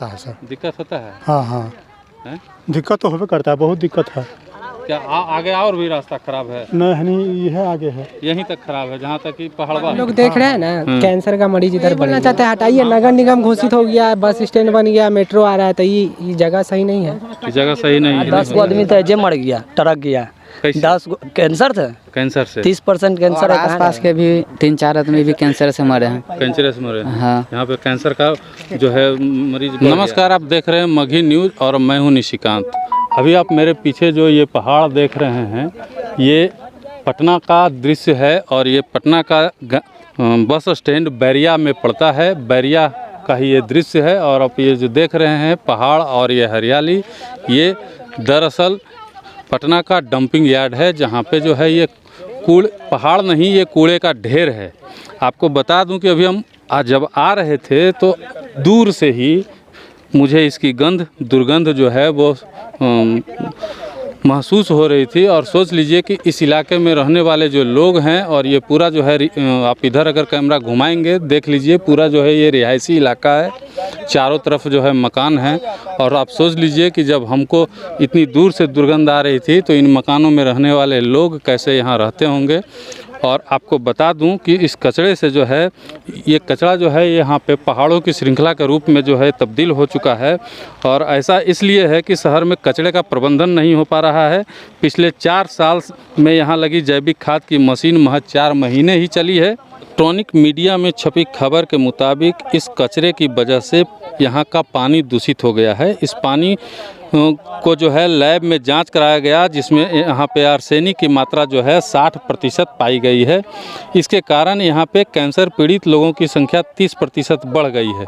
होता है सर। दिक्कत होता है? हाँ हाँ हैं? दिक्कत तो होबे करता है, बहुत दिक्कत है। क्या आगे और भी रास्ता खराब है? नहीं ये है, आगे है, यहीं तक खराब है जहाँ तक कि पहाड़वा लोग देख रहे हैं ना, कैंसर का मरीज इधर बोलना चाहते हैं हटाइए। नगर निगम घोषित हो गया, बस स्टैंड बन गया, मेट्रो आ रहा है, तो ये जगह सही नहीं है। ये जगह सही नहीं है। 10 आदमी तो जे मर गया, टरक गया। 10 कैंसर थे, कैंसर से 30% कैंसर है। आसपास के भी 3-4 आदमी भी कैंसर से मरे हैं। कैंसर से मरे हैं। हाँ। यहाँ पे कैंसर का जो है मरीज। नमस्कार, आप देख रहे हैं मगही न्यूज़ और मैं हूँ निशिकांत। अभी आप मेरे पीछे जो ये पहाड़ देख रहे हैं, ये पटना का दृश्य है और ये पटना का बस स्टैंड बैरिया में पड़ता है। बैरिया का ही ये दृश्य है और आप ये जो देख रहे हैं पहाड़ और ये हरियाली, ये दरअसल पटना का डंपिंग यार्ड है, जहाँ पे जो है ये पहाड़ नहीं, ये कूड़े का ढेर है। आपको बता दूं कि अभी हम जब आ रहे थे तो दूर से ही मुझे इसकी दुर्गंध जो है वो महसूस हो रही थी। और सोच लीजिए कि इस इलाके में रहने वाले जो लोग हैं, और ये पूरा जो है आप इधर अगर कैमरा घुमाएंगे देख लीजिए, पूरा जो है ये रिहायशी इलाका है, चारों तरफ जो है मकान हैं। और आप सोच लीजिए कि जब हमको इतनी दूर से दुर्गंध आ रही थी तो इन मकानों में रहने वाले लोग कैसे यहाँ रहते होंगे। और आपको बता दूं कि इस कचरे से जो है, ये कचरा जो है यहाँ पे पहाड़ों की श्रृंखला के रूप में जो है तब्दील हो चुका है। और ऐसा इसलिए है कि शहर में कचरे का प्रबंधन नहीं हो पा रहा है। पिछले 4 साल में यहाँ लगी जैविक खाद की मशीन महज 4 महीने ही चली है। इलेक्ट्रॉनिक मीडिया में छपी खबर के मुताबिक इस कचरे की वजह से यहाँ का पानी दूषित हो गया है। इस पानी को जो है लैब में जांच कराया गया, जिसमें यहाँ पे आर्सेनिक की मात्रा जो है 60% पाई गई है। इसके कारण यहाँ पे कैंसर पीड़ित लोगों की संख्या 30% बढ़ गई है।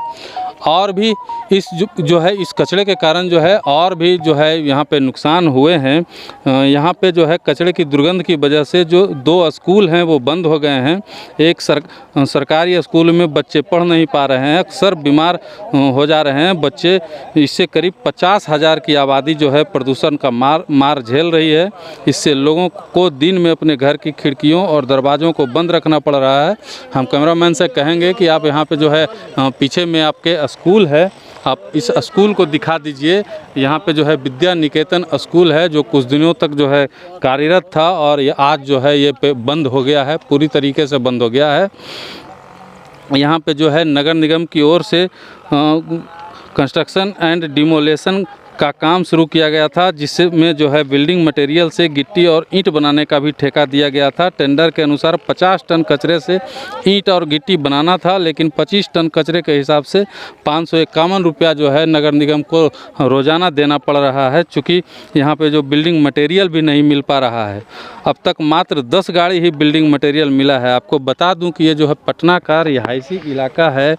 और भी इस जो है इस कचरे के कारण जो है और भी जो है यहाँ पे नुकसान हुए हैं। यहाँ पे जो है कचरे की दुर्गंध की वजह से जो 2 स्कूल हैं वो बंद हो गए हैं। एक सरकारी स्कूल में बच्चे पढ़ नहीं पा रहे हैं, अक्सर बीमार हो जा रहे हैं बच्चे। इससे करीब 50,000 की आबादी जो है प्रदूषण का मार झेल रही है। इससे लोगों को दिन में अपने घर की खिड़कियों और दरवाज़ों को बंद रखना पड़ रहा है। हम कैमरामैन से कहेंगे कि आप यहाँ पे जो है पीछे में आपके स्कूल है, आप इस स्कूल को दिखा दीजिए। यहाँ पे जो है विद्या निकेतन स्कूल है, जो कुछ दिनों तक जो है कार्यरत था और ये आज जो है ये बंद हो गया है, पूरी तरीके से बंद हो गया है। यहाँ पे जो है नगर निगम की ओर से कंस्ट्रक्शन एंड डिमोलेशन का काम शुरू किया गया था, जिसमें जो है बिल्डिंग मटेरियल से गिट्टी और ईंट बनाने का भी ठेका दिया गया था। टेंडर के अनुसार 50 टन कचरे से ईंट और गिट्टी बनाना था, लेकिन 25 टन कचरे के हिसाब से 551 रुपया जो है नगर निगम को रोज़ाना देना पड़ रहा है, चूँकि यहाँ पे जो बिल्डिंग मटेरियल भी नहीं मिल पा रहा है। अब तक मात्र 10 गाड़ी ही बिल्डिंग मटेरियल मिला है। आपको बता दूँ कि ये जो है पटना का रिहायशी इलाका है,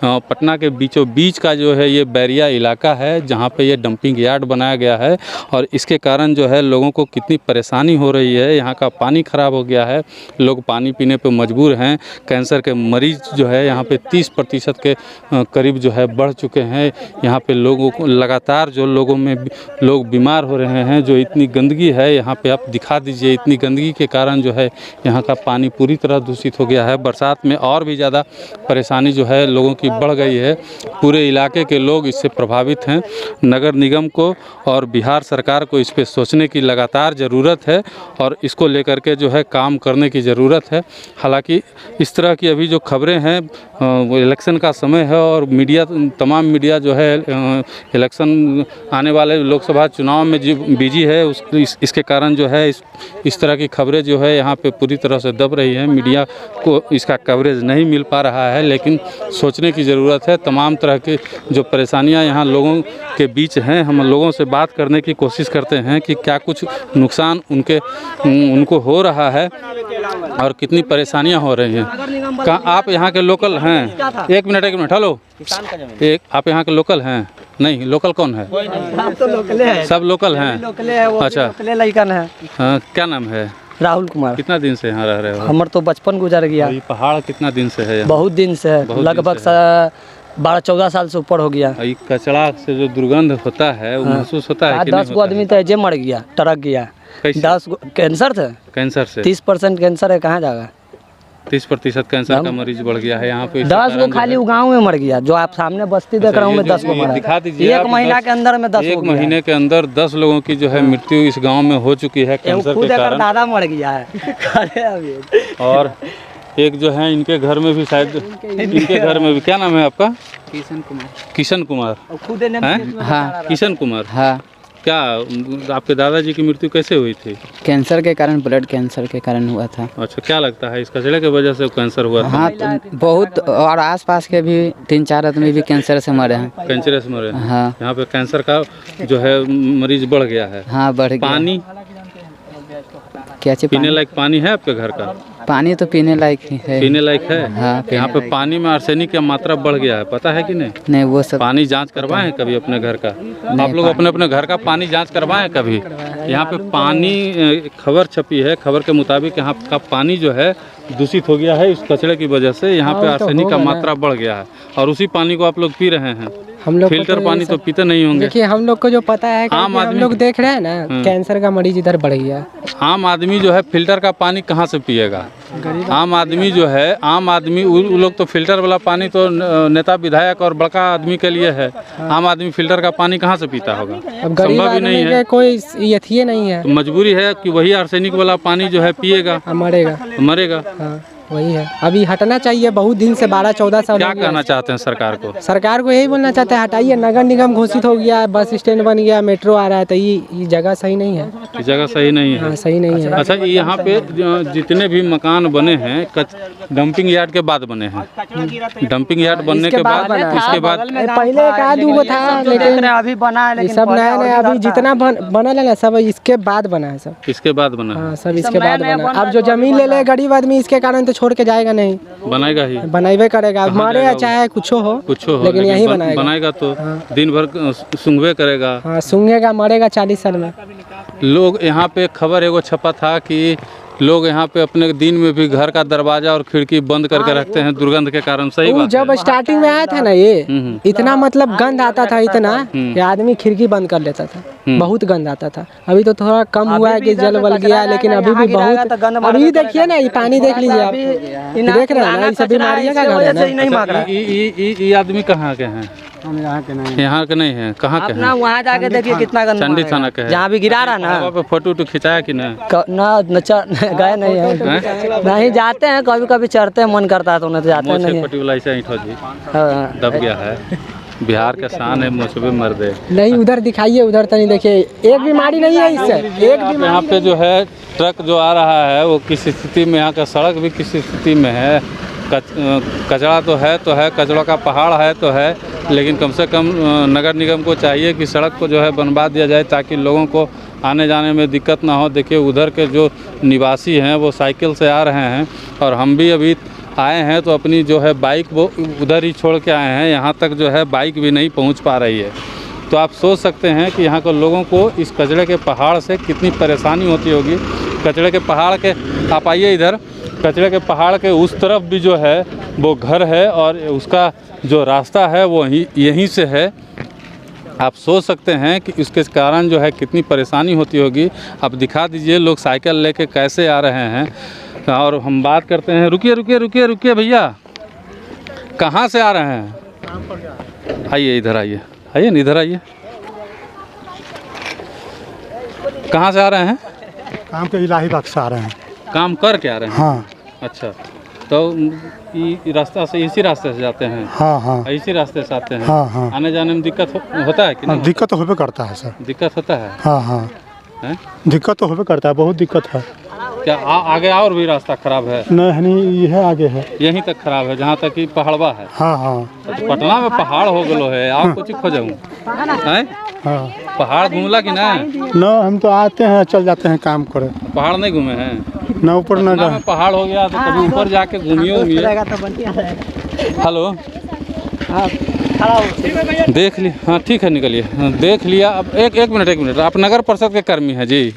पटना के बीचों बीच का जो है ये बैरिया इलाका है, जहाँ पे ये डंपिंग यार्ड बनाया गया है। और इसके कारण जो है लोगों को कितनी परेशानी हो रही है। यहाँ का पानी ख़राब हो गया है, लोग पानी पीने पे मजबूर हैं। कैंसर के मरीज जो है यहाँ पे 30% के करीब जो है बढ़ चुके हैं। यहाँ पे लोगों को लगातार जो लोगों में लोग बीमार हो रहे हैं। जो इतनी गंदगी है यहाँ पे, आप दिखा दीजिए, इतनी गंदगी के कारण जो है यहाँ का पानी पूरी तरह दूषित हो गया है। बरसात में और भी ज़्यादा परेशानी जो है लोगों की बढ़ गई है। पूरे इलाके के लोग इससे प्रभावित हैं। नगर निगम को और बिहार सरकार को इस पे सोचने की लगातार ज़रूरत है और इसको लेकर के जो है काम करने की ज़रूरत है। हालांकि इस तरह की अभी जो खबरें हैं, वो इलेक्शन का समय है और मीडिया, तमाम मीडिया जो है इलेक्शन आने वाले लोकसभा चुनाव में बिजी है। इसके कारण जो है इस तरह की खबरें जो है यहाँ पे पूरी तरह से दब रही है। मीडिया को इसका कवरेज नहीं मिल पा रहा है, लेकिन सोचने की ज़रूरत है। तमाम तरह की जो परेशानियाँ यहाँ लोगों के बीच हैं, हम लोगों से बात करने की कोशिश करते हैं कि क्या कुछ नुकसान उनको हो रहा है और कितनी परेशानियां हो रही हैं। कहाँ आप यहाँ के लोकल हैं? एक मिनट हेलो, आप यहाँ के लोकल हैं? नहीं, लोकल कौन है? सब लोकल हैं। अच्छा, क्या नाम है? राहुल कुमार। कितना दिन से यहाँ रह रहे हो? हमार तो बचपन गुजर गया। ये पहाड़ कितना दिन से है? बहुत दिन से है, लगभग 12-14 साल से ऊपर हो गया। ये कचरा से जो दुर्गंध होता है वो महसूस होता है कि 10 आदमी तो जे मर गया, टरक गया। 10 कैंसर थे, कैंसर से 30% कैंसर है, कहाँ जाएगा? 30% कैंसर का मरीज बढ़ गया है यहाँ पे। 10 को खाली गाँव में मर गया, जो आप सामने बस्ती देख रहा हूँ मैं 10 को मरा। दिखा दीजिए, एक महीना के अंदर में 10 एक महीने के अंदर 10 लोगों की जो है मृत्यु इस गांव में हो चुकी है कैंसर के कारण। दादा मर गया है। और एक जो है इनके घर में भी शायद, इनके घर में भी, क्या नाम है आपका? किशन कुमार हैं? हाँ किशन कुमार। हाँ। क्या आपके दादाजी की मृत्यु कैसे हुई थी? कैंसर के कारण, ब्लड कैंसर के कारण हुआ था। अच्छा, क्या लगता है इस कचरे की वजह से कैंसर हुआ था? हाँ तो बहुत, और आसपास के भी 3-4 आदमी भी कैंसर से मरे हैं। कैंसर से मरे हैं। हाँ। यहाँ पे कैंसर का जो है मरीज बढ़ गया है। हाँ बढ़ गया। पानी, क्या चीज? पीने लायक पानी है आपके घर का? पानी तो पीने लायक ही है। पीने लायक है? हाँ। यहाँ पे पानी में आर्सेनिक की मात्रा बढ़ गया है, पता है कि नहीं? नहीं वो सब पानी जांच करवाएं कभी अपने घर का? आप लोग अपने अपने घर का पानी जांच करवाएं कभी? यहाँ पे पानी, खबर छपी है, खबर के मुताबिक यहाँ का पानी जो है दूषित हो गया है इस कचरे की वजह से। यहाँ पे आर्सेनिक का मात्रा बढ़ गया है और उसी पानी को आप लोग पी रहे हैं। हम लोग फिल्टर पानी तो पीते नहीं होंगे। देखिए हम लोग को जो पता है कि आम हम आदमी लोग देख रहे हैं ना, कैंसर का मरीज इधर बढ़ गया। आम आदमी जो है फिल्टर का पानी कहाँ से पिएगा? आम आदमी जो है, आम आदमी वो लोग तो फिल्टर वाला पानी तो नेता विधायक और बड़का आदमी के लिए है। आम आदमी फिल्टर का पानी कहाँ से पीता होगा? अब गरीब संभव ही नहीं आदमी है। के कोई यथी नहीं है, तो मजबूरी है कि वही आर्सेनिक वाला पानी जो है पिएगा, मरेगा। मरेगा। हाँ वही है, अभी हटना चाहिए। बहुत दिन से 12-14 साल क्या हो गया। कहना चाहते हैं सरकार को? सरकार को यही बोलना चाहते हैं, हटाइए। नगर निगम घोषित हो गया, बस स्टैंड बन गया, मेट्रो आ रहा है, तो ये जगह सही नहीं है। ये जगह सही नहीं है। हाँ सही नहीं है। अच्छा, यहाँ पे जितने भी मकान बने हैं डंपिंग यार्ड के बाद बने हैं। डंपिंग यार्ड बनने के बाद इसके बाद पहले एक आध दो था, लेकिन अभी बना है, ये सब नया नया अभी जितना बना है ना, सब इसके बाद बना है। सब इसके बाद बना है। हाँ सब इसके बाद बना है। अब जो जमीन ले ले गरीब आदमी, इसके कारण तो छोड़ के जाएगा नहीं, बनाएगा ही, बनाइबे करेगा। मरे या चाहे कुछ हो, लेकिन यही बनाएगा तो दिन भर सूंघबे करेगा। हाँ सूंघेगा, मरेगा 40 साल में। लोग यहाँ पे खबर एगो छपा था कि लोग यहाँ पे अपने दिन में भी घर का दरवाजा और खिड़की बंद करके रखते हैं दुर्गंध के कारण। सही बात जब स्टार्टिंग में आया था ना ये, इतना मतलब गंद आता था इतना कि आदमी खिड़की बंद कर लेता था, बहुत गंद आता था। अभी तो थोड़ा कम हुआ है कि जल बल गया, लेकिन अभी भी बहुत। अभी देखिए ना, ये पानी देख लीजिए आप, देख रहे हैं ना, ये सब बीमारियों का घर है ना। ये आदमी कहाँ के हैं? हम यहाँ के नहीं। यहाँ के नहीं है, कहाँ के हैं? वहाँ जाके देखिए कितना गंदा चंडी थाना के है। जहाँ भी गिरा रहा ना, वहाँ पे फोटो खिंचाया कि नहीं? गए नहीं है, नहीं जाते हैं, कभी कभी चढ़ते हैं, मन करता है तो नहीं जाते नहीं। पट्टी ऐसे ईंटो जी दब गया है। बिहार के शान है मुझे मर्दे। नहीं उधर दिखाइए, उधर तो नहीं। देखिए एक बीमारी नहीं है इससे, एक बीमारी। यहाँ पे जो है ट्रक जो आ रहा है वो किस स्थिति में, यहाँ का सड़क भी किस स्थिति में है। कचरा तो है कचरा का पहाड़ है तो है, लेकिन कम से कम नगर निगम को चाहिए कि सड़क को जो है बनवा दिया जाए ताकि लोगों को आने जाने में दिक्कत ना हो। देखिए उधर के जो निवासी हैं वो साइकिल से आ रहे हैं और हम भी अभी आए हैं तो अपनी जो है बाइक वो उधर ही छोड़ के आए हैं। यहाँ तक जो है बाइक भी नहीं पहुँच पा रही है। तो आप सोच सकते हैं कि यहाँ के लोगों को इस कचरे के पहाड़ से कितनी परेशानी होती होगी। कचरे के पहाड़ के, आप आइए इधर, कचरे के पहाड़ के उस तरफ भी जो है वो घर है और उसका जो रास्ता है वो यहीं से है। आप सोच सकते हैं कि इसके कारण जो है कितनी परेशानी होती होगी। आप दिखा दीजिए लोग साइकिल लेके कैसे आ रहे हैं। और हम बात करते हैं, रुकिए भैया, कहाँ से आ रहे हैं? आइए इधर, आइए ना, इधर आइए। कहाँ से आ रहे हैं? काम के इलाहीबाग से आ रहे हैं। काम कर के आ रहे हैं? हाँ। अच्छा, तो रास्ता से, इसी रास्ते से जाते हैं? हाँ। इसी रास्ते से आते हैं? हाँ। आने जाने में दिक्कत होता है कि नहीं? दिक्कत तो होबे करता है सर। दिक्कत होता है? हाँ। हैं? दिक्कत तो होबे करता है, बहुत दिक्कत है। क्या आगे और भी रास्ता खराब है? नहीं, ये है आगे है, यहीं तक खराब है जहाँ तक कि पहाड़वा है। हाँ। तो पटना में पहाड़ हो गलो है, आप कुछ खोजूँ हैं? हाँ। पहाड़ घूमला कि नहीं? न हम तो आते हैं चल जाते हैं काम करे। पहाड़ नहीं घूमे हैं? न ऊपर न पटना में पहाड़ हो गया तो कभी ऊपर जाके घूमिए। हेलो, देख लिया? हाँ ठीक है, निकलिए। देख लिया। अब एक मिनट, आप नगर परिषद के कर्मी हैं जी?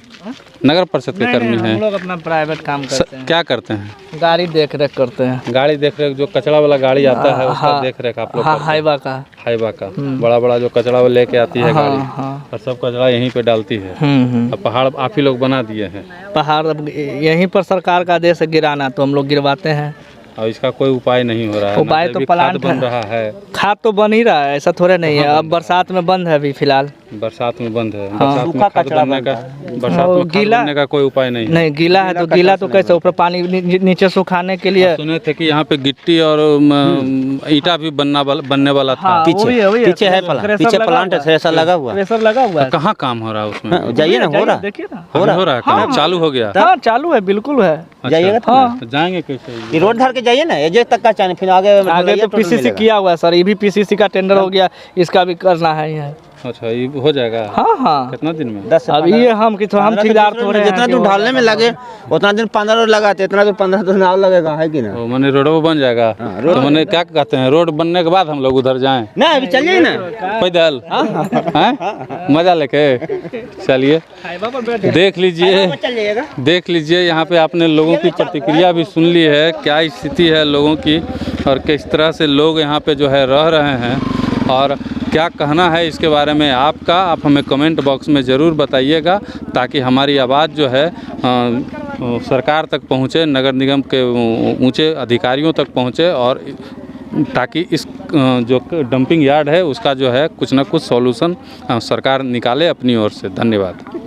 नगर परिषद के कर्मी हम हैं। लोग अपना प्राइवेट काम करते हैं, क्या करते हैं? गाड़ी देख रेख करते हैं। गाड़ी देख रेख, जो कचरा वाला गाड़ी आता है उसका देख रेख आप लोग हाँ, करते हैं? हाईवा का। हाईवा का बड़ा बड़ा जो कचरा वो लेके आती है गाड़ी, हाँ। और सब कचरा यहीं पे डालती है। अब पहाड़ आप ही लोग बना दिए हैं, पहाड़ अब यहीं पर सरकार का आदेश है गिराना, तो हम लोग गिरवाते हैं। और इसका कोई उपाय नहीं हो रहा है? उपाय तो भी प्लांट खाद बन रहा है, खाद तो बन ही रहा है, ऐसा थोड़े नहीं है। अब बरसात में बंद है अभी फिलहाल। बरसात में बंद है। बरसात में खाद बनने का, बरसात में खाद गीला बनने का कोई उपाय नहीं है? नहीं, गीला है तो गीला तो कैसे, ऊपर पानी नीचे सुखाने के लिए। सुने थे कि यहाँ पे गिट्टी और ईटा भी बनने वाला था। पीछे है पीछे प्लांट है, ऐसा लगा हुआ है। प्रेशर लगा हुआ है। कहाँ काम हो रहा है उसमें? जाइए ना, हो रहा देखिए ना, हो रहा है काम, चालू हो गया? हाँ चालू है, बिल्कुल है। जाइएगा तो हाँ। तो जाएंगे कैसे? ये रोड धर के जाइए ना, एजे तक का चाहिए, फिर आगे तो पीसीसी किया हुआ है सर, ये भी पीसीसी का टेंडर हो गया, इसका भी करना है ये। अच्छा, ये हो जाएगा? हाँ हाँ। कितना दिन में? 10 से अब ये हम ठेकेदार थोड़े हैं जितना कि दूर वो- ढालने में लगे उतना दिन 15 रोड लगाते, इतना दूर 15 दिन और लगेगा, है कि ना? तो मैंने रोड बन जाएगा? तो मैंने क्या कहते हैं, रोड बनने के बाद हम लोग उधर जाएं? ना अभी चलिए ना, पैदल? हैं? मजा लेके चलिए। देख लीजिए, चलिएगा। देख लीजिए, यहाँ पे आपने लोगों की प्रतिक्रिया भी सुन ली है, क्या स्थिति है लोगों की और किस तरह से लोग यहाँ पे जो है रह रहे हैं, और क्या कहना है इसके बारे में आपका, आप हमें कमेंट बॉक्स में ज़रूर बताइएगा, ताकि हमारी आवाज़ जो है सरकार तक पहुँचे, नगर निगम के ऊंचे अधिकारियों तक पहुँचे, और ताकि इस जो डंपिंग यार्ड है उसका जो है कुछ ना कुछ सॉल्यूशन सरकार निकाले अपनी ओर से। धन्यवाद।